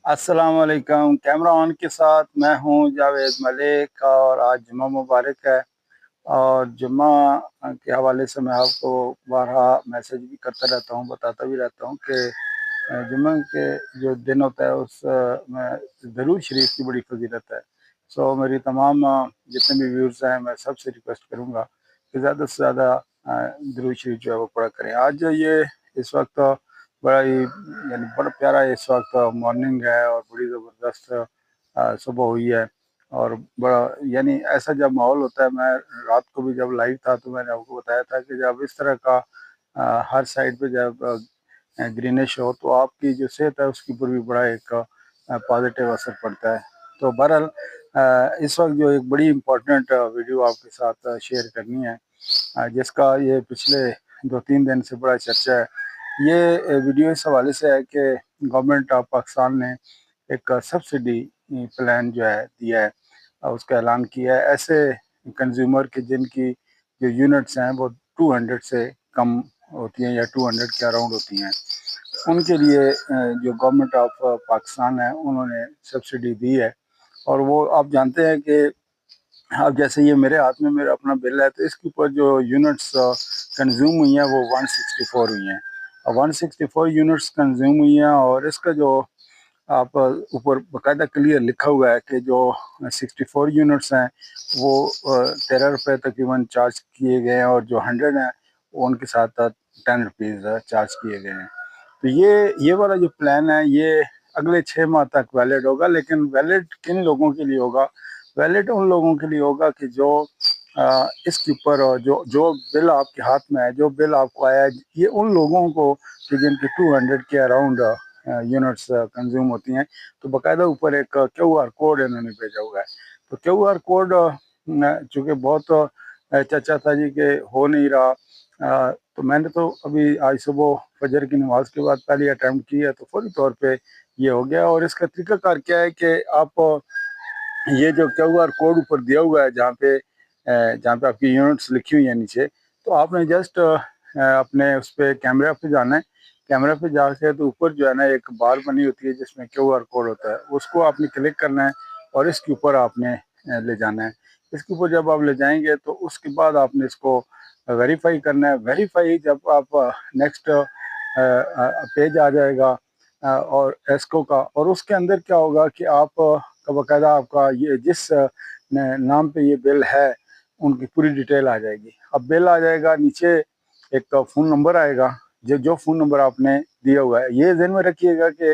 अस्सलाम वालेकुम। Camera on के साथ मैं हूँ जावेद मलिक और आज जुम्मा मुबारक है। और जुम्मा के हवाले से मैं आपको बारहा मैसेज भी करता रहता हूँ, बताता भी रहता हूँ कि जुम्मे के जो दिन होता है उस में दरूद शरीफ की बड़ी फजीलत है। सो मेरी तमाम जितने भी व्यूर्स हैं मैं सबसे रिक्वेस्ट करूँगा कि ज़्यादा से ज़्यादा दरूद शरीफ जो है वो पढ़ा करें। आज ये इस वक्त बड़ा ही यानी बड़ा प्यारा इस वक्त मॉर्निंग है और बड़ी ज़बरदस्त सुबह हुई है। और बड़ा यानी ऐसा जब माहौल होता है, मैं रात को भी जब लाइव था तो मैंने आपको बताया था कि जब इस तरह का हर साइड पे जब ग्रीनिश हो तो आपकी जो सेहत है उसके ऊपर भी बड़ा एक पॉजिटिव असर पड़ता है। तो बहरहाल इस वक्त जो एक बड़ी इम्पोर्टेंट वीडियो आपके साथ शेयर करनी है, जिसका ये पिछले 2-3 दिन से बड़ा चर्चा है। ये वीडियो इस हवाले से है कि गवर्नमेंट ऑफ पाकिस्तान ने एक सब्सिडी प्लान जो है दिया है, उसका ऐलान किया है ऐसे कंज्यूमर के जिनकी जो यूनिट्स हैं वो 200 से कम होती हैं या 200 के अराउंड होती हैं। उनके लिए जो गवर्नमेंट ऑफ पाकिस्तान है उन्होंने सब्सिडी दी है। और वो आप जानते हैं कि अब जैसे ये मेरे हाथ में मेरा अपना बिल है तो इसके ऊपर जो यूनिट्स कंज्यूम हुई हैं वो 164 हुई हैं। 164 यूनिट्स कंज्यूम हुई हैं और इसका जो आप ऊपर बाकायदा क्लियर लिखा हुआ है कि जो 64 यूनिट्स हैं वो 13 रुपये तकरीबन चार्ज किए गए हैं और जो 100 हैं वो उनके साथ 10 रुपीज़ चार्ज किए गए हैं। तो ये वाला जो प्लान है ये अगले 6 माह तक वैलिड होगा। लेकिन वैलिड किन लोगों के लिए होगा? वैलिड उन लोगों के लिए होगा कि जो इसके ऊपर जो जो बिल आपके हाथ में है, जो बिल आपको आया है, ये उन लोगों को कि जिनकी 200 के अराउंड यूनिट्स कंज्यूम होती हैं। तो बाकायदा ऊपर एक QR कोड इन्होंने भेजा हुआ है। तो QR कोड चूँकि बहुत चर्चा था जी कि हो नहीं रहा, तो मैंने तो अभी आज सुबह फजर की नमाज के बाद पहली अटैम्प्ट की है तो फौरी तौर पे ये हो गया। और इसका तरीकाकार क्या है कि आप ये जो QR कोड ऊपर दिया हुआ है जहाँ पे आपकी यूनिट्स लिखी हुई है नीचे, तो आपने जस्ट अपने उस पे कैमरा पे जाना है। कैमरा पे जाके तो ऊपर जो है ना एक बार बनी होती है जिसमें QR कोड होता है, उसको आपने क्लिक करना है और इसके ऊपर आपने ले जाना है। इसके ऊपर जब आप ले जाएंगे तो उसके बाद आपने इसको वेरीफाई करना है। वेरीफाई जब आप नेक्स्ट पेज आ जाएगा और एस्को का, और उसके अंदर क्या होगा कि आप का बाकायदा आपका ये जिस नाम पे ये बिल है उनकी पूरी डिटेल आ जाएगी। अब बिल आ जाएगा, नीचे एक फ़ोन नंबर आएगा, जो जो फ़ोन नंबर आपने दिया हुआ है। ये ज़हन में रखिएगा कि